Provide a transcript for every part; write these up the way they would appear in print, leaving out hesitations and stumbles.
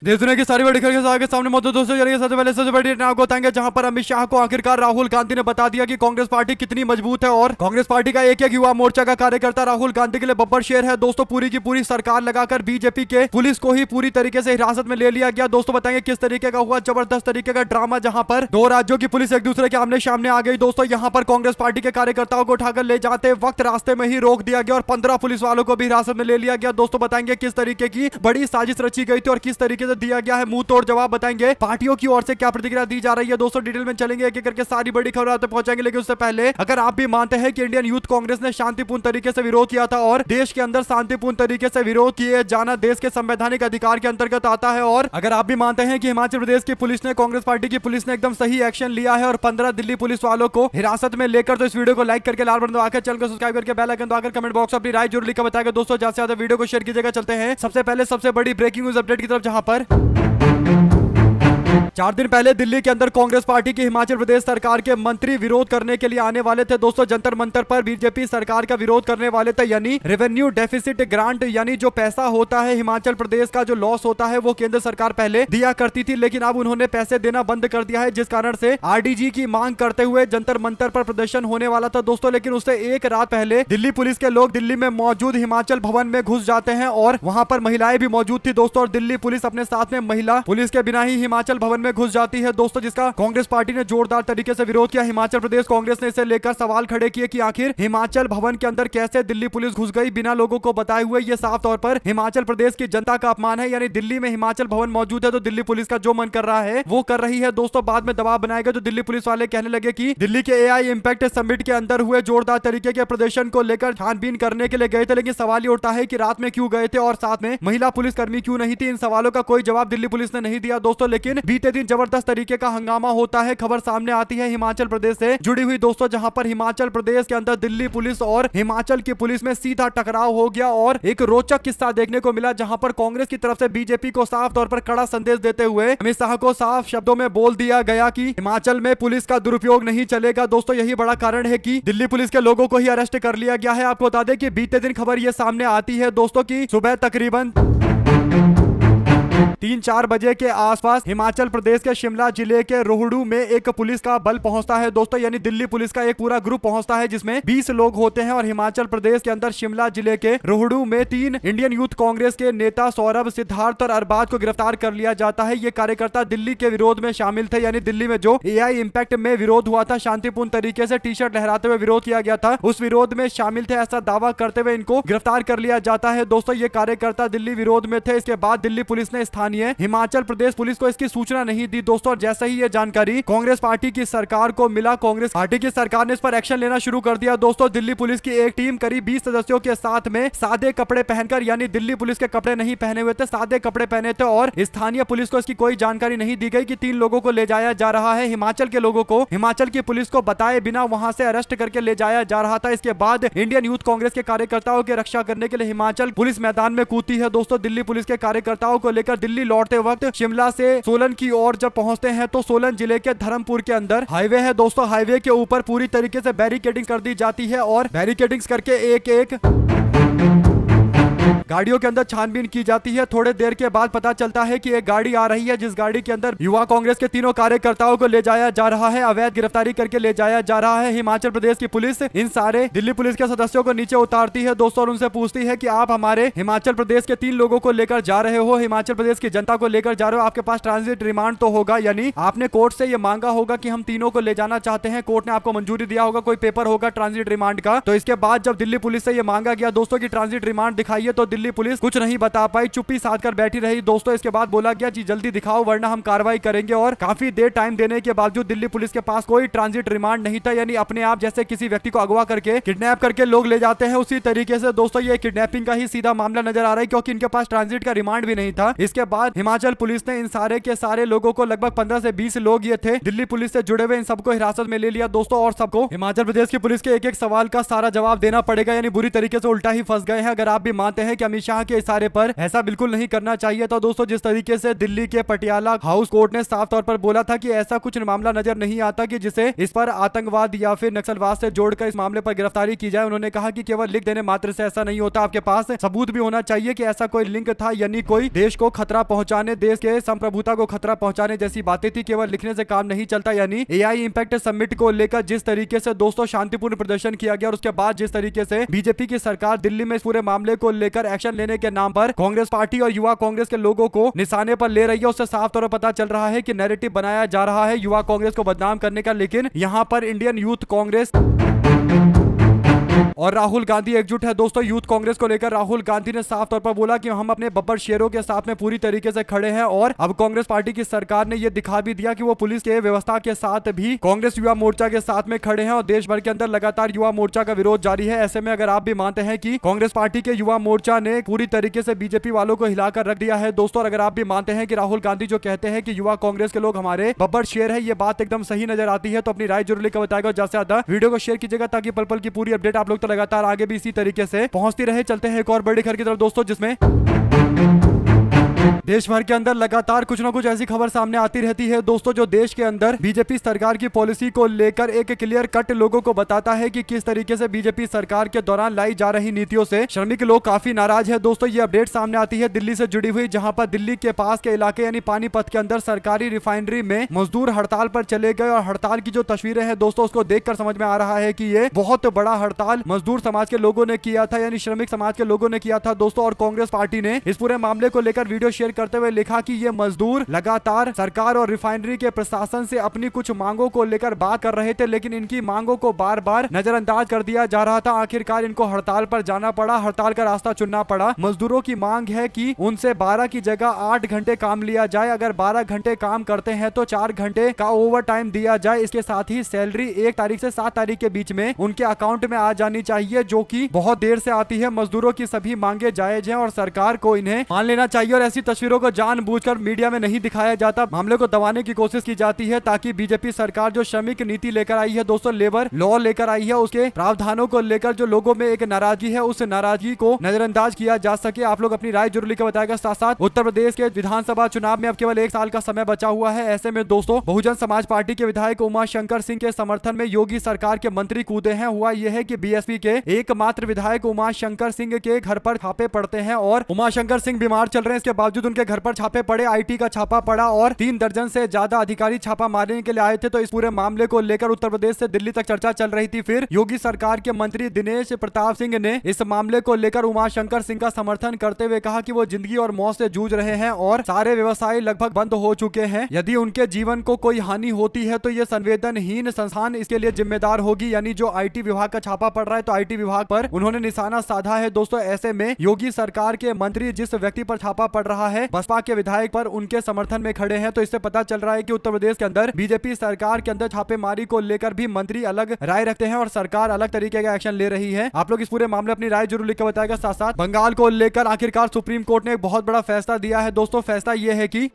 देश दुनिया की सारी बड़ी खबरें के सामने मौजूद दोस्तों, चलिए सबसे पहले सबसे बड़ी घटना आपको बताएंगे, जहां पर अमित शाह को आखिरकार राहुल गांधी ने बता दिया कि कांग्रेस पार्टी कितनी मजबूत है और कांग्रेस पार्टी का एक एक युवा मोर्चा का कार्यकर्ता राहुल गांधी के लिए बब्बर शेर है। दोस्तों पूरी की पूरी सरकार लगाकर बीजेपी के पुलिस को ही पूरी तरीके से हिरासत में ले लिया गया। दोस्तों बताएंगे किस तरीके का हुआ जबरदस्त तरीके का ड्रामा, जहां पर दो राज्यों की पुलिस एक दूसरे के आमने सामने आ गई। दोस्तों यहां पर कांग्रेस पार्टी के कार्यकर्ताओं को उठाकर ले जाते वक्त रास्ते में ही रोक दिया गया और 15 पुलिस वालों को भी हिरासत में ले लिया गया। दोस्तों बताएंगे किस तरीके की बड़ी साजिश रची गई थी और किस तरीके से दिया गया है मुंह तोड़ जवाब। बताएंगे पार्टियों की ओर से क्या प्रतिक्रिया दी जा रही है। दोस्तों डिटेल में चलेंगे, एक एक करके सारी बड़ी खबर आप तक पहुंचाएंगे। लेकिन उससे पहले अगर आप भी मानते हैं कि इंडियन यूथ कांग्रेस ने शांतिपूर्ण तरीके से विरोध किया था और देश के अंदर शांतिपूर्ण तरीके से विरोध किए जाना देश के संवैधानिक अधिकार के अंतर्गत आता है, और अगर आप भी मानते हैं कि हिमाचल प्रदेश की पुलिस ने, कांग्रेस पार्टी की पुलिस ने एकदम सही एक्शन लिया है और 15 दिल्ली पुलिस वालों को हिरासत में लेकर, तो इस वीडियो को लाइक करके लाल बटन दबाकर चैनल को सब्सक्राइब करके बेल आइकन दबाकर कमेंट बॉक्स में अपनी राय जरूर लिखकर बताएगा। दोस्तों ज्यादा से ज्यादा वीडियो को शेयर कीजिएगा। चलते हैं सबसे पहले सबसे बड़ी ब्रेकिंग न्यूज अपडेट की तरफ, जहां पर 4 दिन पहले दिल्ली के अंदर कांग्रेस पार्टी की हिमाचल प्रदेश सरकार के मंत्री विरोध करने के लिए आने वाले थे। दोस्तों जंतर मंतर पर बीजेपी सरकार का विरोध करने वाले थे, यानी रेवेन्यू डेफिसिट ग्रांट, यानी जो पैसा होता है हिमाचल प्रदेश का, जो लॉस होता है वो केंद्र सरकार पहले दिया करती थी, लेकिन अब उन्होंने पैसे देना बंद कर दिया है, जिस कारण से आरडीजी की मांग करते हुए जंतर मंतर पर प्रदर्शन होने वाला था। दोस्तों लेकिन उससे एक रात पहले दिल्ली पुलिस के लोग दिल्ली में मौजूद हिमाचल भवन में घुस जाते हैं और वहां पर महिलाएं भी मौजूद थी। दोस्तों और दिल्ली पुलिस अपने साथ में महिला पुलिस के बिना ही हिमाचल भवन में घुस जाती है। दोस्तों जिसका कांग्रेस पार्टी ने जोरदार तरीके से विरोध किया। हिमाचल प्रदेश कांग्रेस ने इसे लेकर सवाल खड़े किए कि आखिर हिमाचल भवन के अंदर कैसे दिल्ली पुलिस घुस गई बिना लोगों को बताए हुए। यह साफ तौर पर हिमाचल प्रदेश की जनता का अपमान है, यानी दिल्ली में हिमाचल भवन मौजूद है तो दिल्ली पुलिस का जो मन कर रहा है वो कर रही है। दोस्तों बाद में दबाव बनाएगा तो दिल्ली पुलिस वाले कहने लगे कि दिल्ली के एआई इंपैक्ट समिट के अंदर हुए जोरदार तरीके के प्रदर्शन को लेकर छानबीन करने के लिए गए थे, लेकिन सवाल ये उठता है कि रात में क्यों गए थे और साथ में महिला पुलिसकर्मी क्यों नहीं थी। इन सवालों का कोई जवाब दिल्ली पुलिस ने नहीं दिया। दोस्तों लेकिन बीते दिन जबरदस्त तरीके का हंगामा होता है। खबर सामने आती है हिमाचल प्रदेश से जुड़ी हुई दोस्तों, जहां पर हिमाचल प्रदेश के अंदर दिल्ली पुलिस और हिमाचल की पुलिस में सीधा टकराव हो गया और एक रोचक किस्सा देखने को मिला, जहां पर कांग्रेस की तरफ से बीजेपी को साफ तौर पर कड़ा संदेश देते हुए अमित शाह को साफ शब्दों में बोल दिया गया कि हिमाचल में पुलिस का दुरुपयोग नहीं चलेगा। दोस्तों यही बड़ा कारण है कि दिल्ली पुलिस के लोगों को ही अरेस्ट कर लिया गया है। आपको बता दें कि बीते दिन खबर यह सामने आती है दोस्तों की सुबह तकरीबन 3-4 बजे के आसपास हिमाचल प्रदेश के शिमला जिले के रोहडू में एक पुलिस का बल पहुंचता है। दोस्तों यानी दिल्ली पुलिस का एक पूरा ग्रुप पहुंचता है जिसमें 20 लोग होते हैं और हिमाचल प्रदेश के अंदर शिमला जिले के रोहडू में 3 इंडियन यूथ कांग्रेस के नेता सौरभ, सिद्धार्थ और अरबाज को गिरफ्तार कर लिया जाता है। ये कार्यकर्ता दिल्ली के विरोध में शामिल थे, यानी दिल्ली में जो एआई इंपैक्ट में विरोध हुआ था, शांतिपूर्ण तरीके से टी शर्ट लहराते हुए विरोध किया गया था, उस विरोध में शामिल थे ऐसा दावा करते हुए इनको गिरफ्तार कर लिया जाता है। दोस्तों ये कार्यकर्ता दिल्ली विरोध में थे। इसके बाद दिल्ली पुलिस ने स्थानीय हिमाचल प्रदेश पुलिस को इसकी सूचना नहीं दी। दोस्तों और जैसे ही ये जानकारी कांग्रेस पार्टी की सरकार को मिला, कांग्रेस पार्टी की सरकार ने इस पर एक्शन लेना शुरू कर दिया। दोस्तों दिल्ली पुलिस की एक टीम करीब 20 सदस्यों के साथ में सादे कपड़े पहनकर, यानी दिल्ली पुलिस के कपड़े नहीं पहने हुए थे, सादे कपड़े पहने थे, और स्थानीय पुलिस को इसकी कोई जानकारी नहीं दी गई कि 3 लोगों को ले जाया जा रहा है। हिमाचल के लोगों को हिमाचल की पुलिस को बताए बिना वहां से अरेस्ट करके ले जाया जा रहा था। इसके बाद इंडियन यूथ कांग्रेस के कार्यकर्ताओं की रक्षा करने के लिए हिमाचल पुलिस मैदान में कूदती है। दोस्तों दिल्ली पुलिस के कार्यकर्ताओं को लेकर दिल्ली लौटते वक्त शिमला से सोलन की ओर जब पहुंचते हैं तो सोलन जिले के धर्मपुर के अंदर हाईवे है। दोस्तों हाईवे के ऊपर पूरी तरीके से बैरिकेडिंग कर दी जाती है और बैरिकेडिंग करके एक एक गाड़ियों के अंदर छानबीन की जाती है। थोड़े देर के बाद पता चलता है कि एक गाड़ी आ रही है, जिस गाड़ी के अंदर युवा कांग्रेस के तीनों कार्यकर्ताओं को ले जाया जा रहा है, अवैध गिरफ्तारी करके ले जाया जा रहा है। हिमाचल प्रदेश की पुलिस इन सारे दिल्ली पुलिस के सदस्यों को नीचे उतारती है दोस्तों और उनसे पूछती है कि आप हमारे हिमाचल प्रदेश के 3 लोगों को लेकर जा रहे हो, हिमाचल प्रदेश की जनता को लेकर जा रहे हो, आपके पास ट्रांजिट रिमांड तो होगा, यानी आपने कोर्ट से ये मांगा होगा कि हम तीनों को ले जाना चाहते हैं, कोर्ट ने आपको मंजूरी दिया होगा, कोई पेपर होगा ट्रांजिट रिमांड का। तो इसके बाद जब दिल्ली पुलिस से ये मांगा गया दोस्तों की ट्रांजिट रिमांड दिखाइए, तो दिल्ली पुलिस कुछ नहीं बता पाई, चुप्पी साध कर बैठी रही। दोस्तों इसके बाद बोला गया जी जल्दी दिखाओ वरना हम कार्रवाई करेंगे, और काफी देर टाइम देने के बावजूद दिल्ली पुलिस के पास कोई ट्रांजिट रिमांड नहीं था, यानी अपने आप जैसे किसी व्यक्ति को अगवा करके किडनैप करके लोग ले जाते हैं उसी तरीके से दोस्तों ये किडनैपिंग का ही सीधा मामला नजर आ रहा है, क्योंकि इनके पास ट्रांजिट का रिमांड भी नहीं था। इसके बाद हिमाचल पुलिस ने इन सारे के सारे लोगों को, लगभग 15 से 20 लोग ये थे दिल्ली पुलिस से जुड़े हुए, इन सबको हिरासत में ले लिया दोस्तों, और सबको हिमाचल प्रदेश की पुलिस के एक एक सवाल का सारा जवाब देना पड़ेगा, यानी बुरी तरीके से उल्टा ही फंस गए हैं। अगर आप भी मानते हैं कि अमित शाह के इशारे पर ऐसा बिल्कुल नहीं करना चाहिए। तो दोस्तों जिस तरीके से दिल्ली के पटियाला हाउस कोर्ट ने साफ तौर पर बोला था कि ऐसा कुछ मामला नजर नहीं आता कि जिसे इस पर आतंकवाद या फिर नक्सलवाद से जोड़कर इस मामले पर गिरफ्तारी की जाए। उन्होंने कहा कि केवल लिख देने मात्र से ऐसा नहीं होता, आपके पास सबूत भी होना चाहिए कि ऐसा कोई लिंक था, यानी कोई देश को खतरा पहुंचाने, देश के संप्रभुता को खतरा पहुंचाने जैसी बातें थी। केवल लिखने से काम नहीं चलता। यानी एआई इंपैक्ट समिट को लेकर जिस तरीके से दोस्तों शांतिपूर्ण प्रदर्शन किया गया और उसके बाद जिस तरीके से बीजेपी की सरकार दिल्ली में इस पूरे मामले को लेकर एक्शन लेने के नाम पर कांग्रेस पार्टी और युवा कांग्रेस के लोगों को निशाने पर ले रही है, उससे साफ तौर पर पता चल रहा है कि नैरेटिव बनाया जा रहा है युवा कांग्रेस को बदनाम करने का। लेकिन यहां पर इंडियन यूथ कांग्रेस और राहुल गांधी एकजुट है। दोस्तों यूथ कांग्रेस को लेकर राहुल गांधी ने साफ तौर पर बोला कि हम अपने बब्बर शेरों के साथ में पूरी तरीके से खड़े हैं और अब कांग्रेस पार्टी की सरकार ने यह दिखा भी दिया कि वो पुलिस के व्यवस्था के साथ भी कांग्रेस युवा मोर्चा के साथ में खड़े हैं और देश भर के अंदर लगातार युवा मोर्चा का विरोध जारी है। ऐसे में अगर आप भी मानते हैं कि कांग्रेस पार्टी के युवा मोर्चा ने पूरी तरीके से बीजेपी वालों को हिलाकर रख दिया है दोस्तों, और अगर आप भी मानते हैं कि राहुल गांधी जो कहते हैं कि युवा कांग्रेस के लोग हमारे बब्बर शेर है, ये बात एकदम सही नजर आती है, तो अपनी राय जरूर लिखकर बताएगा। ज्यादा से ज्यादा वीडियो को शेयर कीजिएगा ताकि पल पल की पूरी अपडेट आप लोग तो लगातार आगे भी इसी तरीके से पहुंचती रहे। चलते हैं एक और बड़ी खबर की तरफ दोस्तों, जिसमें देश भर के अंदर लगातार कुछ ना कुछ ऐसी खबर सामने आती रहती है दोस्तों, जो देश के अंदर बीजेपी सरकार की पॉलिसी को लेकर एक क्लियर कट लोगों को बताता है कि किस तरीके से बीजेपी सरकार के दौरान लाई जा रही नीतियों से श्रमिक लोग काफी नाराज है। दोस्तों ये अपडेट सामने आती है दिल्ली से जुड़ी हुई, जहां पर दिल्ली के पास के इलाके यानी पानीपत के अंदर सरकारी रिफाइनरी में मजदूर हड़ताल पर चले गए और हड़ताल की जो तस्वीरें हैं दोस्तों, उसको देखकर समझ में आ रहा है कि ये बहुत बड़ा हड़ताल मजदूर समाज के लोगों ने किया था, यानी श्रमिक समाज के लोगों ने किया था दोस्तों। और कांग्रेस पार्टी ने इस पूरे मामले को लेकर वीडियो शेयर करते हुए लिखा कि ये मजदूर लगातार सरकार और रिफाइनरी के प्रशासन से अपनी कुछ मांगों को लेकर बात कर रहे थे, लेकिन इनकी मांगों को बार बार नजरअंदाज कर दिया जा रहा था। आखिरकार इनको हड़ताल पर जाना पड़ा, हड़ताल का रास्ता चुनना पड़ा। मजदूरों की मांग है कि उनसे 12 की जगह 8 घंटे काम लिया जाए, अगर 12 घंटे काम करते हैं तो 4 घंटे का ओवर टाइम दिया जाए। इसके साथ ही सैलरी 1 तारीख से 7 तारीख के बीच में उनके अकाउंट में आ जानी चाहिए, जो कि बहुत देर से आती है। मजदूरों की सभी मांगे जायज हैं और सरकार को इन्हें मान लेना चाहिए और ऐसी तस्वीरों को जानबूझकर मीडिया में नहीं दिखाया जाता, मामले को दबाने की कोशिश की जाती है ताकि बीजेपी सरकार जो श्रमिक नीति लेकर आई है दोस्तों, लेबर लॉ लेकर आई है, उसके प्रावधानों को लेकर जो लोगों में एक नाराजगी है, उस नाराजगी को नजरअंदाज किया जा सके। आप लोग अपनी राय जरूर लिखकर बताएगा। साथ साथ उत्तर प्रदेश के विधानसभा चुनाव में अब केवल 1 साल का समय बचा हुआ है। ऐसे में दोस्तों बहुजन समाज पार्टी के विधायक उमाशंकर सिंह के समर्थन में योगी सरकार के मंत्री कूदे हैं। हुआ यह है कि बीएसपी के एकमात्र विधायक उमाशंकर सिंह के घर पर छापे पड़ते हैं और उमाशंकर सिंह बीमार चल रहे हैं, इसके बावजूद उनके घर पर छापे पड़े। आईटी का छापा पड़ा और 3 दर्जन से ज्यादा अधिकारी छापा मारने के लिए आए थे। तो इस पूरे मामले को लेकर उत्तर प्रदेश से दिल्ली तक चर्चा चल रही थी। फिर योगी सरकार के मंत्री दिनेश प्रताप सिंह ने इस मामले को लेकर उमाशंकर सिंह का समर्थन करते हुए कहा कि वो जिंदगी और मौत से जूझ रहे हैं और सारे व्यवसाय लगभग बंद हो चुके हैं। यदि उनके जीवन को कोई हानि होती है तो ये संवेदनहीन संस्थान इसके लिए जिम्मेदार होगी। यानी जो आईटी विभाग का छापा पड़ रहा है तो आईटी विभाग पर उन्होंने निशाना साधा है दोस्तों। ऐसे में योगी सरकार के मंत्री जिस व्यक्ति पर छापा पड़ रहा है, बसपा के विधायक पर उनके समर्थन में खड़े हैं। तो इससे पता चल रहा है कि उत्तर प्रदेश के अंदर बीजेपी सरकार के अंदर छापेमारी को लेकर भी मंत्री अलग राय रखते हैं और सरकार अलग तरीके का एक्शन ले रही है। आप लोग इस पूरे मामले अपनी राय जरूर लिखकर बताएगा। साथ साथ बंगाल को लेकर आखिरकार सुप्रीम कोर्ट ने एक बहुत बड़ा फैसला दिया है दोस्तों। फैसला यह है कि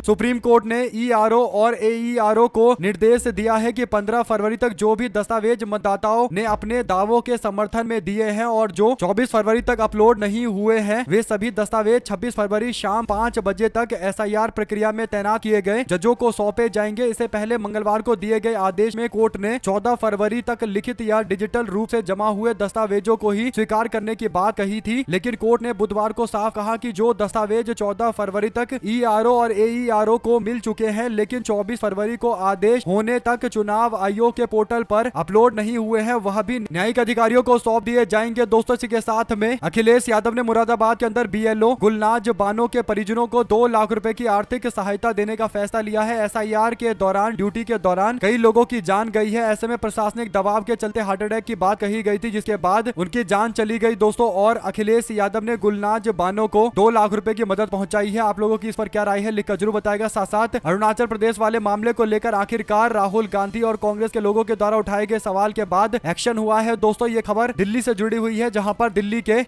सुप्रीम कोर्ट ने ईआरओ और एईआरओ को निर्देश दिया है कि 15 फरवरी तक जो भी दस्तावेज मतदाताओं ने अपने दावों के समर्थन में दिए हैं और जो 24 फरवरी तक अपलोड नहीं हुए हैं, वे सभी दस्तावेज 26 फरवरी शाम 5 बजे तक एसआईआर प्रक्रिया में तैनात किए गए जजों को सौंपे जाएंगे। इससे पहले मंगलवार को दिए गए आदेश में कोर्ट ने 14 फरवरी तक लिखित या डिजिटल रूप से जमा हुए दस्तावेजों को ही स्वीकार करने की बात कही थी, लेकिन कोर्ट ने बुधवार को साफ कहा कि जो दस्तावेज 14 फरवरी तक ईआरओ और एईआरओ को मिल चुके हैं लेकिन 24 फरवरी को आदेश होने तक चुनाव आयोग के पोर्टल पर अपलोड नहीं हुए हैं, वह भी न्यायिक अधिकारियों को सौंप दिए जाएंगे। दोस्तों इसी के साथ में अखिलेश यादव ने मुरादाबाद के अंदर बीएलओ गुलनाज बानो के परिजनों को 2 लाख रुपए की आर्थिक सहायता देने का फैसला लिया है। एसआईआर के दौरान ड्यूटी के दौरान कई लोगों की जान गई है। ऐसे में प्रशासनिक दबाव के चलते हार्ट अटैक की बात कही गई थी, जिसके बाद उनकी जान चली गई दोस्तों। और अखिलेश यादव ने गुलनाज बानो को 2 लाख रुपए की मदद पहुंचाई है। आप लोगों की इस पर क्या राय है लिखकर जरूर बताएगा। साथ साथ अरुणाचल प्रदेश वाले मामले को लेकर आखिरकार राहुल गांधी और कांग्रेस के लोगों के द्वारा उठाए गए सवाल के बाद एक्शन हुआ है दोस्तों। ये खबर दिल्ली से जुड़ी हुई है, जहां पर दिल्ली के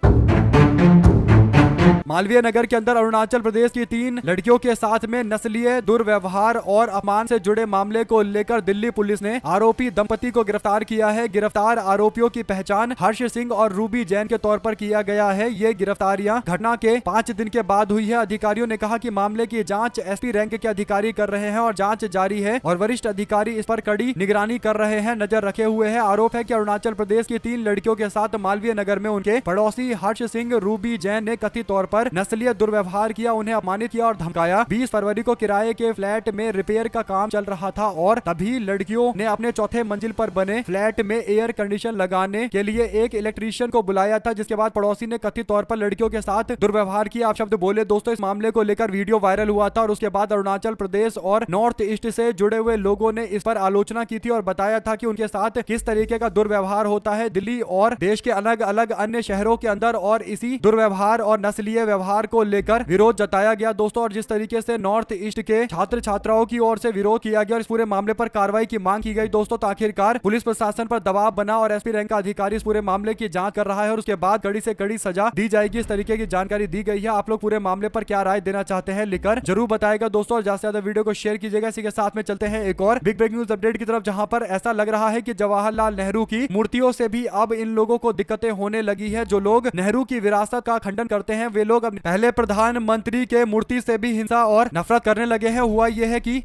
मालवीय नगर के अंदर अरुणाचल प्रदेश की 3 लड़कियों के साथ में नस्लीय दुर्व्यवहार और अपमान से जुड़े मामले को लेकर दिल्ली पुलिस ने आरोपी दंपति को गिरफ्तार किया है। गिरफ्तार आरोपियों की पहचान हर्ष सिंह और रूबी जैन के तौर पर किया गया है। ये गिरफ्तारियां घटना के 5 दिन के बाद हुई है। अधिकारियों ने कहा कि मामले की जांच एसपी रैंक के अधिकारी कर रहे हैं और जांच जारी है और वरिष्ठ अधिकारी इस पर कड़ी निगरानी कर रहे हैं, नजर रखे हुए हैं। आरोप है कि अरुणाचल प्रदेश की 3 लड़कियों के साथ मालवीय नगर में उनके पड़ोसी हर्ष सिंह रूबी जैन ने कथित तौर पर नस्लीय दुर्व्यवहार किया, उन्हें अपमानित किया और धमकाया। 20 फरवरी को किराए के फ्लैट में रिपेयर का काम चल रहा था और तभी लड़कियों ने अपने चौथे मंजिल पर बने फ्लैट में एयर कंडीशन लगाने के लिए एक इलेक्ट्रीशियन को बुलाया था, जिसके बाद पड़ोसी ने कथित तौर पर लड़कियों के साथ दुर्व्यवहार किया। आप शब्द बोले दोस्तों। इस मामले को लेकर वीडियो वायरल हुआ था और उसके बाद अरुणाचल प्रदेश और नॉर्थ ईस्ट से जुड़े हुए लोगों ने इस पर आलोचना की थी और बताया था कि उनके साथ किस तरीके का दुर्व्यवहार होता है दिल्ली और देश के अलग अलग अन्य शहरों के अंदर, और इसी दुर्व्यवहार और नस्लीय व्यवहार को लेकर विरोध जताया गया दोस्तों। और जिस तरीके से नॉर्थ ईस्ट के छात्र छात्राओं की ओर से विरोध किया गया और इस पूरे मामले पर कार्रवाई की मांग की गई दोस्तों, तो आखिरकार पुलिस प्रशासन पर दबाव बना और एसपी रैंक का अधिकारी इस पूरे मामले की जांच कर रहा है और उसके बाद कड़ी से कड़ी सजा दी जाएगी, इस तरीके की जानकारी दी गई है। आप लोग पूरे मामले पर क्या राय देना चाहते हैं लिखकर जरूर बताएगा दोस्तों, और ज्यादा से ज्यादा वीडियो को शेयर कीजिएगा। इसी के साथ में चलते हैं एक और बिग ब्रेकिंग न्यूज अपडेट की तरफ, जहां पर ऐसा लग रहा है कि जवाहरलाल नेहरू की मूर्तियों से भी अब इन लोगों को दिक्कतें होने लगी है। जो लोग नेहरू की विरासत का खंडन करते हैं वे लोग अपने पहले प्रधानमंत्री के मूर्ति से भी हिंसा और नफरत करने लगे हैं। हुआ यह है कि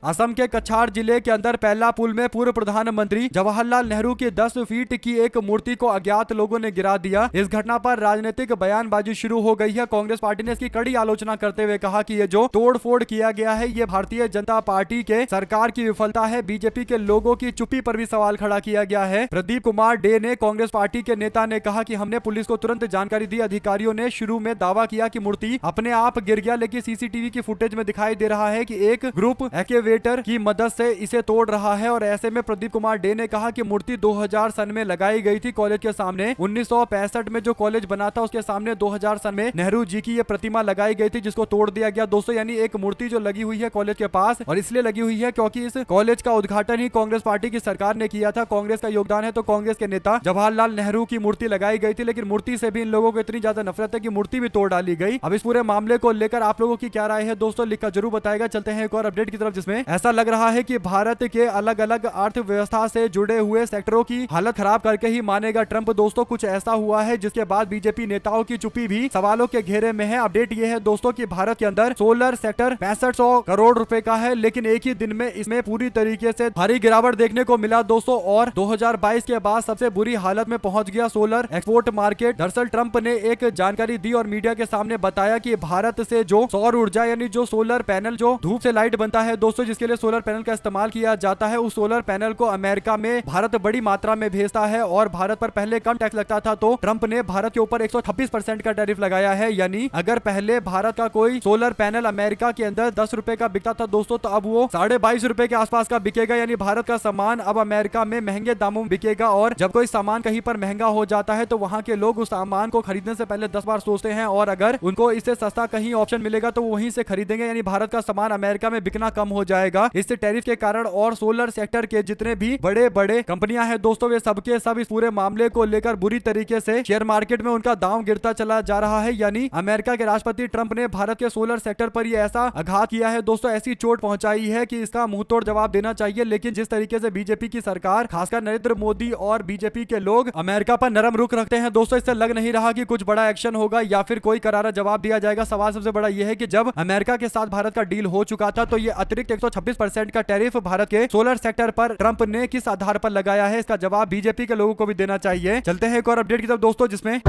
असम के कछार जिले के अंदर पहला पुल में पूर्व प्रधानमंत्री जवाहरलाल नेहरू की 10 फीट की एक मूर्ति को अज्ञात लोगों ने गिरा दिया। इस घटना पर राजनीतिक बयानबाजी शुरू हो गई है। कांग्रेस पार्टी ने इसकी कड़ी आलोचना करते हुए कहा कि ये जो तोड़फोड़ किया गया है ये भारतीय जनता पार्टी के सरकार की विफलता है। बीजेपी के लोगों की चुप्पी पर भी सवाल खड़ा किया गया है। प्रदीप कुमार डे ने, कांग्रेस पार्टी के नेता ने कहा कि हमने पुलिस को तुरंत जानकारी दी। अधिकारियों ने शुरू में दावा किया कि मूर्ति अपने आप गिर गया, लेकिन सीसीटीवी की फुटेज में दिखाई दे रहा है कि एक ग्रुप एक्टिवेटर की मदद से इसे तोड़ रहा है। और ऐसे में प्रदीप कुमार डे ने कहा कि मूर्ति 2000 सन में लगाई गई थी कॉलेज के सामने। 1965 में जो कॉलेज बना था उसके सामने 2000 सन में नेहरू जी की ये प्रतिमा लगाई गई थी, जिसको तोड़ दिया गया दोस्तों। यानी एक मूर्ति जो लगी हुई है कॉलेज के पास, और इसलिए लगी हुई है क्योंकि इस कॉलेज का उद्घाटन ही कांग्रेस पार्टी की सरकार ने किया था। कांग्रेस का योगदान है, तो कांग्रेस के नेता जवाहरलाल नेहरू की मूर्ति लगाई गई थी, लेकिन मूर्ति से भी इन लोगों को इतनी ज्यादा नफरत है कि मूर्ति भी तोड़ डाली गई। अब इस पूरे मामले को लेकर आप लोगों की क्या राय है दोस्तों, लिखकर जरूर बताएगा। चलते हैं एक और अपडेट की तरफ, जिसमें ऐसा लग रहा है कि भारत के अलग अलग अर्थव्यवस्था से जुड़े हुए सेक्टरों की हालत खराब करके ही मानेगा ट्रंप दोस्तों। कुछ ऐसा हुआ है जिसके बाद बीजेपी नेताओं की चुप्पी भी सवालों के घेरे में है। अपडेट ये है दोस्तों कि भारत के अंदर सोलर सेक्टर 6500 करोड़ रुपए का है, लेकिन एक ही दिन में इसमें पूरी तरीके से भारी गिरावट देखने को मिला दोस्तों, और 2022 के बाद सबसे बुरी हालत में पहुंच गया सोलर एक्सपोर्ट मार्केट। दरअसल ट्रंप ने एक जानकारी दी और मीडिया के सामने बताया कि भारत से जो सौर ऊर्जा यानी जो सोलर पैनल जो धूप से लाइट बनता है दोस्तों, जिसके लिए सोलर पैनल का इस्तेमाल किया जाता है, उस सोलर पैनल को अमेरिका में भारत बड़ी मात्रा में भेजता है और भारत पर पहले कम टैक्स लगता था, तो ट्रंप ने भारत के ऊपर 126% का टैरिफ लगाया है। यानी अगर पहले भारत का कोई सोलर पैनल अमेरिका के अंदर 10 रुपए का बिकता था दोस्तों, तो अब वो 22.5 रुपए के आसपास का बिकेगा। यानी भारत का सामान अब अमेरिका में महंगे दामों में बिकेगा, और जब कोई सामान कहीं पर महंगा हो जाता है तो वहां के लोग उस सामान को खरीदने से पहले 10 बार सोचते हैं, और अगर उनको इससे सस्ता कहीं ऑप्शन मिलेगा तो वो वहीं से खरीदेंगे। यानी भारत का सामान अमेरिका में बिकना कम हो जाएगा इससे टैरिफ के कारण। और सोलर सेक्टर के जितने भी बड़े बड़े कंपनियां हैं दोस्तों, वे सबके सब इस पूरे मामले को लेकर बुरी तरीके से शेयर मार्केट में उनका दांव गिरता चला जा रहा है। यानी अमेरिका के राष्ट्रपति ट्रंप ने भारत के सोलर सेक्टर पर यह ऐसा आघात किया है दोस्तों, ऐसी चोट पहुंचाई है कि इसका मुंहतोड़ जवाब देना चाहिए। लेकिन जिस तरीके से बीजेपी की सरकार, खासकर नरेंद्र मोदी और बीजेपी के लोग अमेरिका पर नरम रुख रखते हैं दोस्तों, इससे लग नहीं रहा कि कुछ बड़ा एक्शन होगा या फिर कोई करारा जवाब दिया जाएगा। सवाल सबसे बड़ा यह है कि जब अमेरिका के साथ भारत का डील हो चुका था, तो ये अतिरिक्त 126% का टैरिफ भारत के सोलर सेक्टर पर ट्रंप ने किस आधार पर लगाया है, इसका जवाब बीजेपी के लोगों को भी देना चाहिए। चलते हैं एक और अपडेट की तरफ दोस्तों, जिसमें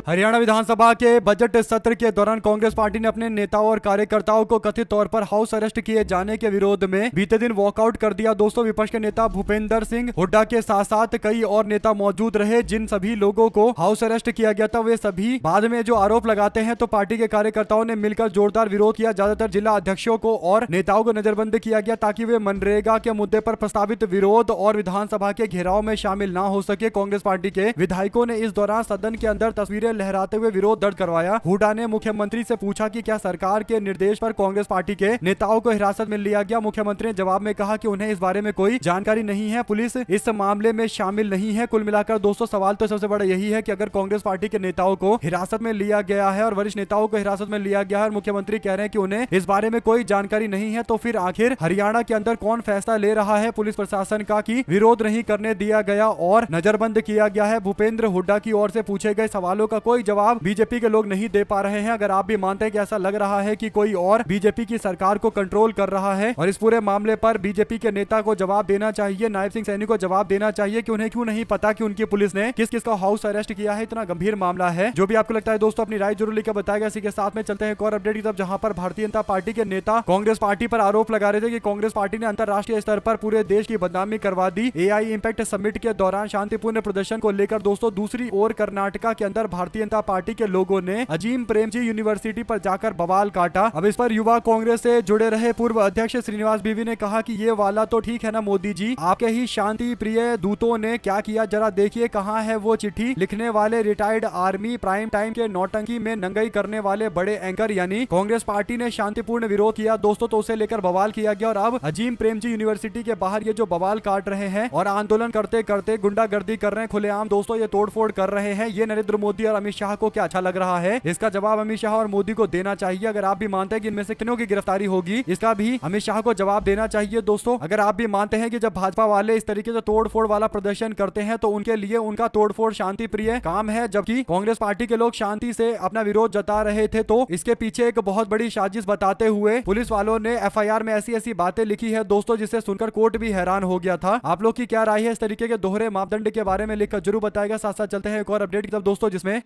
हरियाणा विधानसभा के बजट सत्र के दौरान कांग्रेस पार्टी ने अपने नेताओं और कार्यकर्ताओं को कथित तौर पर हाउस अरेस्ट किए जाने के विरोध में बीते दिन वॉकआउट कर दिया दोस्तों। विपक्ष के नेता भूपेंद्र सिंह हुड्डा के साथ साथ कई और नेता मौजूद रहे। जिन सभी लोगों को हाउस अरेस्ट किया गया था वे सभी बाद में जो आरोप लगाते हैं, तो पार्टी के कार्यकर्ताओं ने मिलकर जोरदार विरोध किया। ज्यादातर जिला अध्यक्षों को और नेताओं को नजरबंद किया गया ताकि वे मनरेगा के मुद्दे पर प्रस्तावित विरोध और विधानसभा के घेराव में शामिल न हो सके। कांग्रेस पार्टी के विधायकों ने इस दौरान सदन के अंदर तस्वीरें लहराते हुए विरोध दर्ज करवाया। हुड्डा ने मुख्यमंत्री से पूछा कि क्या सरकार के निर्देश पर कांग्रेस पार्टी के नेताओं को हिरासत में लिया गया। मुख्यमंत्री ने जवाब में कहा कि उन्हें इस बारे में कोई जानकारी नहीं है, पुलिस इस मामले में शामिल नहीं है। कुल मिलाकर दोस्तों सवाल तो सबसे बड़ा यही है कि अगर कांग्रेस पार्टी के नेताओं को हिरासत में लिया गया है और वरिष्ठ नेताओं को हिरासत में लिया गया है और मुख्यमंत्री कह रहे हैं कि उन्हें इस बारे में कोई जानकारी नहीं है, तो फिर आखिर हरियाणा के अंदर कौन फैसला ले रहा है पुलिस प्रशासन का कि विरोध नहीं करने दिया गया और नजरबंद किया गया है। भूपेंद्र हुड्डा की ओर से पूछे गए सवालों का कोई जवाब बीजेपी के लोग नहीं दे पा रहे हैं। अगर आप भी मानते हैं कि ऐसा लग रहा है कि कोई और बीजेपी की सरकार को कंट्रोल कर रहा है और इस पूरे मामले पर बीजेपी के नेता को जवाब देना चाहिए, नायब सिंह सैनी को जवाब देना चाहिए कि उन्हें क्यों नहीं पता कि उनकी पुलिस ने किस किस का हाउस अरेस्ट किया है। इतना गंभीर मामला है। जो भी आपको लगता है दोस्तों अपनी राय जरूर लिखकर बताएगा। इसी के साथ में चलते हैं एक और अपडेट की तरफ, जहां पर भारतीय जनता पार्टी के नेता कांग्रेस पार्टी पर आरोप लगा रहे थे कि कांग्रेस पार्टी ने अंतरराष्ट्रीय स्तर पर पूरे देश की बदनामी करवा दी। एआई इंपैक्ट समिट के दौरान शांतिपूर्ण प्रदर्शन को लेकर दोस्तों दूसरी ओर कर्नाटका के अंदर भारतीय जनता पार्टी के लोगों ने अजीम प्रेमजी यूनिवर्सिटी पर जाकर बवाल काटा। अब इस पर युवा कांग्रेस से जुड़े रहे पूर्व अध्यक्ष श्रीनिवास बीवी ने कहा कि ये वाला तो ठीक है ना मोदी जी, आपके ही शांति प्रिय दूतों ने क्या किया जरा देखिए, कहां है वो चिट्ठी लिखने वाले रिटायर्ड आर्मी, प्राइम टाइम के नौटंकी में नंगाई करने वाले बड़े एंकर। यानी कांग्रेस पार्टी ने शांतिपूर्ण विरोध किया दोस्तों, तो उसे लेकर बवाल किया गया और अब अजीम प्रेमजी यूनिवर्सिटी के बाहर ये जो बवाल काट रहे हैं और आंदोलन करते करते गुंडागर्दी कर रहे हैं खुलेआम दोस्तों, ये तोड़फोड़ कर रहे हैं, ये नरेंद्र मोदी और अमित शाह को क्या अच्छा लग रहा है? इसका जवाब अमित शाह और मोदी को देना चाहिए। अगर आप भी मानते हैं कि इनमें से किन्हों की गिरफ्तारी होगी, इसका भी अमित शाह को जवाब देना चाहिए दोस्तों। अगर आप भी मानते हैं कि जब भाजपा वाले इस तरीके से तोड़फोड़ वाला प्रदर्शन करते हैं तो उनके लिए उनका तोड़फोड़ शांति प्रिय काम है, जबकि कांग्रेस पार्टी के लोग शांति से अपना विरोध जता रहे थे, तो इसके पीछे एक बहुत बड़ी साजिश बताते हुए पुलिस वालों ने एफआईआर में ऐसी ऐसी बातें लिखी है दोस्तों, जिसे सुनकर कोर्ट भी हैरान हो गया था। आप लोग की क्या राय है इस तरीके के दोहरे मापदंड के बारे में लिखकर जरूर बताएगा। साथ साथ चलते हैं एक और अपडेट की तरफ दोस्तों, जिसमें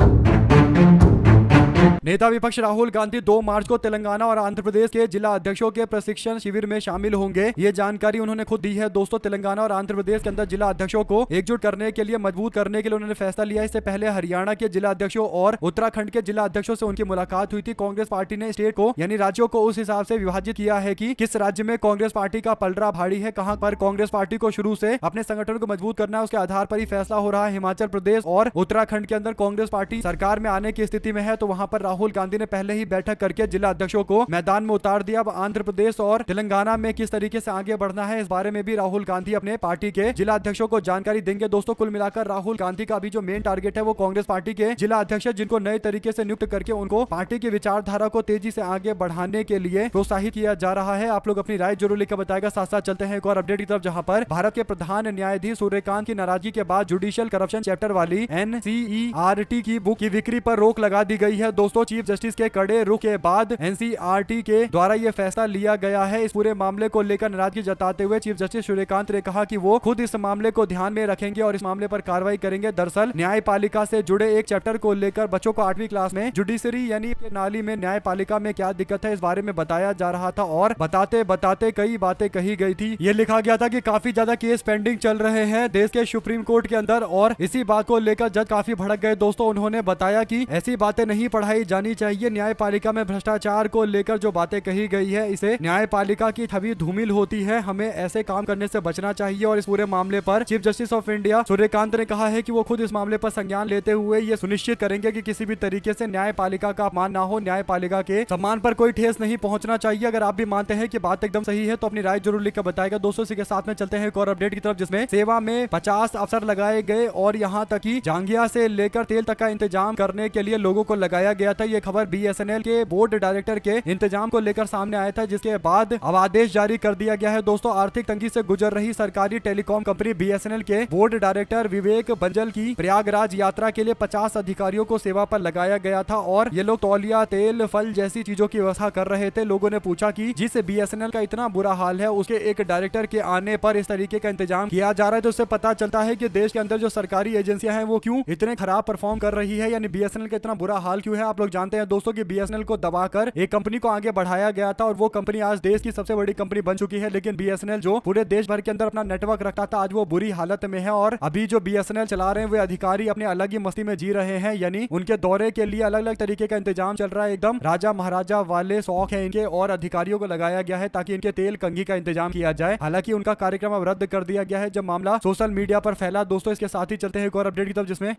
नेता विपक्ष राहुल गांधी 2 मार्च को तेलंगाना और आंध्र प्रदेश के जिला अध्यक्षों के प्रशिक्षण शिविर में शामिल होंगे। ये जानकारी उन्होंने खुद दी है दोस्तों। तेलंगाना और आंध्र प्रदेश के अंदर जिला अध्यक्षों को एकजुट करने के लिए, मजबूत करने के लिए उन्होंने फैसला लिया। इससे पहले हरियाणा के जिला अध्यक्षों और उत्तराखंड के जिला अध्यक्षों से उनकी मुलाकात हुई थी। कांग्रेस पार्टी ने स्टेट को यानी राज्यों को उस हिसाब से विभाजित किया है कि किस राज्य में कांग्रेस पार्टी का पलड़ा भारी है, कहां पर कांग्रेस पार्टी को शुरू से अपने संगठन को मजबूत करना है, उसके आधार पर ही फैसला हो रहा है। हिमाचल प्रदेश और उत्तराखंड के अंदर कांग्रेस पार्टी सरकार में आने की स्थिति में है, तो वहां पर राहुल गांधी ने पहले ही बैठक करके जिला अध्यक्षों को मैदान में उतार दिया। अब आंध्र प्रदेश और तेलंगाना में किस तरीके से आगे बढ़ना है, इस बारे में भी राहुल गांधी अपने पार्टी के जिला अध्यक्षों को जानकारी देंगे दोस्तों। कुल मिलाकर राहुल गांधी का अभी जो मेन टारगेट है वो कांग्रेस पार्टी के जिला अध्यक्ष, जिनको नए तरीके से नियुक्त करके उनको पार्टी की विचारधारा को तेजी से आगे बढ़ाने के लिए प्रोत्साहित किया जा रहा है। आप लोग अपनी राय जरूर लिखकर बताएगा। साथ साथ चलते हैं एक और अपडेट की तरफ, जहां पर भारत के प्रधान न्यायाधीश सूर्यकांत की नाराजगी के बाद जुडिशियल करप्शन चैप्टर वाली NCERT की बुक की बिक्री पर रोक लगा दी गई है दोस्तों। चीफ जस्टिस के कड़े रुख के बाद NCERT के द्वारा यह फैसला लिया गया है। इस पूरे मामले को लेकर नाराजगी जताते हुए चीफ जस्टिस सूर्यकांत ने कहा कि वो खुद इस मामले को ध्यान में रखेंगे और इस मामले पर कार्रवाई करेंगे। दरअसल न्यायपालिका से जुड़े एक चैप्टर को लेकर बच्चों को 8वीं क्लास में जुडिशरी यानी नाली में न्यायपालिका में क्या दिक्कत है, इस बारे में बताया जा रहा था और बताते बताते कई बातें कही गई थी। ये लिखा गया था कि काफी ज्यादा केस पेंडिंग चल रहे हैं देश के सुप्रीम कोर्ट के अंदर और इसी बात को लेकर जज काफी भड़क गए दोस्तों। उन्होंने बताया कि ऐसी बातें नहीं पढ़ाई जानी चाहिए। न्यायपालिका में भ्रष्टाचार को लेकर जो बातें कही गई है, इसे न्यायपालिका की छवि धूमिल होती है, हमें ऐसे काम करने से बचना चाहिए। और इस पूरे मामले पर chief justice of India Suryakant ने कहा है कि वो खुद इस मामले पर संज्ञान लेते हुए ये सुनिश्चित करेंगे कि किसी भी तरीके से न्यायपालिका का अपमान ना हो, न्यायपालिका के सम्मान पर कोई ठेस नहीं पहुंचना चाहिए। अगर आप भी मानते हैं कि बात एकदम सही है तो अपनी राय जरूर लिखकर बताएगा दोस्तों। इसी के साथ में चलते हैं एक और अपडेट की तरफ, जिसमें सेवा में 50 अफसर लगाए गए और यहाँ तक कि जांघिया से लेकर तेल तक का इंतजाम करने के लिए लोगों को लगाया गया था। ये खबर BSNL के बोर्ड डायरेक्टर के इंतजाम को लेकर सामने आया था, जिसके बाद अब आदेश जारी कर दिया गया है दोस्तों। आर्थिक तंगी से गुजर रही सरकारी टेलीकॉम कंपनी BSNL के बोर्ड डायरेक्टर विवेक बंजल की प्रयागराज यात्रा के लिए 50 अधिकारियों को सेवा पर लगाया गया था और ये लोग तौलिया, तेल, फल जैसी चीजों की व्यवस्था कर रहे थे। लोगों ने पूछा कि जिस BSNL का इतना बुरा हाल है, उसके एक डायरेक्टर के आने पर इस तरीके का इंतजाम किया जा रहा है, तो उससे पता चलता है कि देश के अंदर जो सरकारी एजेंसियां हैं वो क्यों इतने खराब परफॉर्म कर रही है, यानी BSNL का इतना बुरा हाल क्यों है। आप लोग जानते हैं दोस्तों कि BSNL को दबाकर एक कंपनी को आगे बढ़ाया गया था और वो कंपनी आज देश की सबसे बड़ी कंपनी बन चुकी है। लेकिन BSNL जो पूरे देश भर के अंदर अपना नेटवर्क रखता था, आज वो बुरी हालत में है और अभी जो BSNL चला रहे हैं वे अधिकारी अपने अलग ही मस्ती में जी रहे हैं, यानी उनके दौरे के लिए अलग अलग तरीके का इंतजाम चल रहा है। एकदम राजा महाराजा वाले शौक है इनके और अधिकारियों को लगाया गया है ताकि इनके तेल कंघी का इंतजाम किया जाए। हालांकि उनका कार्यक्रम अब रद्द कर दिया गया है जब मामला सोशल मीडिया पर फैला दोस्तों। इसके साथ ही चलते हैं एक और अपडेट की तरफ, जिसमें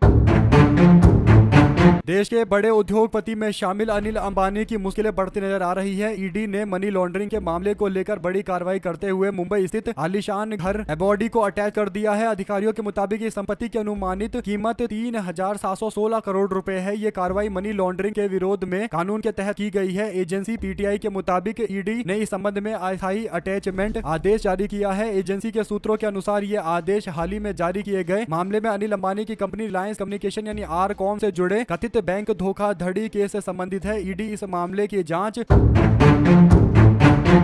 देश के बड़े उद्योगपति में शामिल अनिल अंबानी की मुश्किलें बढ़ती नजर आ रही है। ईडी ने मनी लॉन्ड्रिंग के मामले को लेकर बड़ी कार्रवाई करते हुए मुंबई स्थित आलीशान घर एबॉडी को अटैच कर दिया है। अधिकारियों के मुताबिक इस संपत्ति की अनुमानित कीमत 3,716 करोड़ रुपए है। ये कार्रवाई मनी लॉन्ड्रिंग के विरोध में कानून के तहत की गई है। एजेंसी पीटीआई के मुताबिक ईडी ने इस संबंध में अस्थायी अटैचमेंट आदेश जारी किया है। एजेंसी के सूत्रों के अनुसार ये आदेश हाल ही में जारी किए गए मामले में अनिल अंबानी की कंपनी रिलायंस कम्युनिकेशन यानी आरकॉम से जुड़े कथित बैंक धोखाधड़ी केस से संबंधित है। ईडी इस मामले की जांच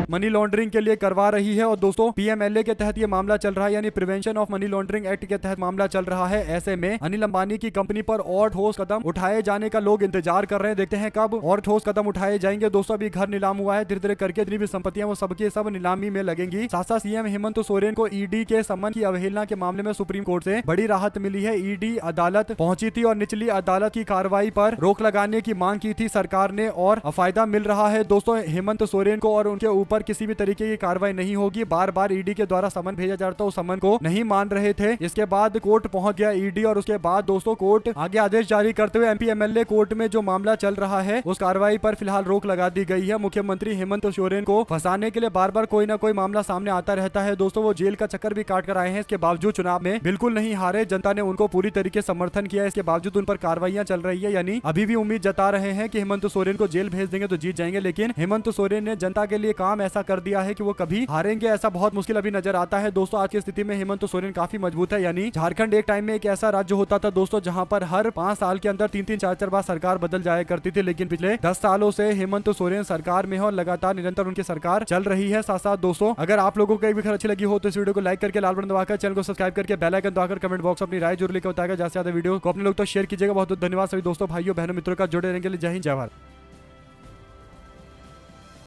मनी लॉन्ड्रिंग के लिए करवा रही है और दोस्तों पीएमएलए के तहत ये मामला चल रहा है, यानी prevention of money laundering act के तहत मामला चल रहा है। ऐसे में अनिल अंबानी की कंपनी पर और ठोस कदम उठाए जाने का लोग इंतजार कर रहे हैं। देखते हैं कब और ठोस कदम उठाए जाएंगे। दोस्तों अभी घर नीलाम हुआ है, धीरे धीरे करके जितनी भी संपत्तियां वो सबके सब नीलामी में लगेंगी। साथ साथ सीएम हेमंत सोरेन को ईडी के सम्मन की अवहेलना के मामले में सुप्रीम कोर्ट से बड़ी राहत मिली है। ईडी अदालत पहुंची थी और निचली अदालत की कार्रवाई पर रोक लगाने की मांग की थी सरकार ने और फायदा मिल रहा है। दोस्तों हेमंत सोरेन को और उनके ऊपर किसी भी तरीके की कार्रवाई नहीं होगी। बार बार ईडी के द्वारा समन भेजा जाता, उस समन को नहीं मान रहे थे। इसके बाद कोर्ट पहुंच गया ईडी और उसके बाद दोस्तों कोर्ट आगे आदेश जारी करते हुए एमपी एमएलए कोर्ट में जो मामला चल रहा है उस कार्रवाई पर फिलहाल रोक लगा दी गई है। मुख्यमंत्री हेमंत सोरेन को फंसाने के लिए बार बार कोई ना कोई मामला सामने आता रहता है। दोस्तों वो जेल का चक्कर भी काट कर आए हैं, इसके बावजूद चुनाव में बिल्कुल नहीं हारे। जनता ने उनको पूरी तरीके समर्थन किया, इसके बावजूद उन पर कार्रवाइयां चल रही है। यानी अभी भी उम्मीद जता रहे हैं कि हेमंत सोरेन को जेल भेज देंगे तो जीत जाएंगे, लेकिन हेमंत सोरेन ने जनता के लिए काम ऐसा कर दिया है कि वो कभी हारेंगे ऐसा बहुत मुश्किल अभी नजर आता है। दोस्तों आज की स्थिति में हेमंत सोरेन काफी मजबूत है। यानी झारखंड एक टाइम में एक ऐसा राज्य होता था दोस्तों जहां पर हर 5 साल के अंदर 3-3 4-4 बार सरकार बदल जाया करती थी, लेकिन पिछले 10 सालों से हेमंत सोरेन सरकार में है और लगातार निरंतर उनकी सरकार चल रही है। साथ साथ दोस्तों अगर आप लोगों को एक भी खबर अच्छी लगी हो तो इस वीडियो को लाइक करके लाल बटन दबाकर चैनल को सब्सक्राइब करके बेल आइकन दबाकर कमेंट बॉक्स अपनी राय जरूर लिखकर बताएगा। ज्यादा से ज्यादा वीडियो को अपने लोग तो शेयर कीजिएगा। बहुत बहुत धन्यवाद सभी दोस्तों भाइयों बहनों मित्रों का जुड़े रहने के लिए। जय हिंद जय भारत।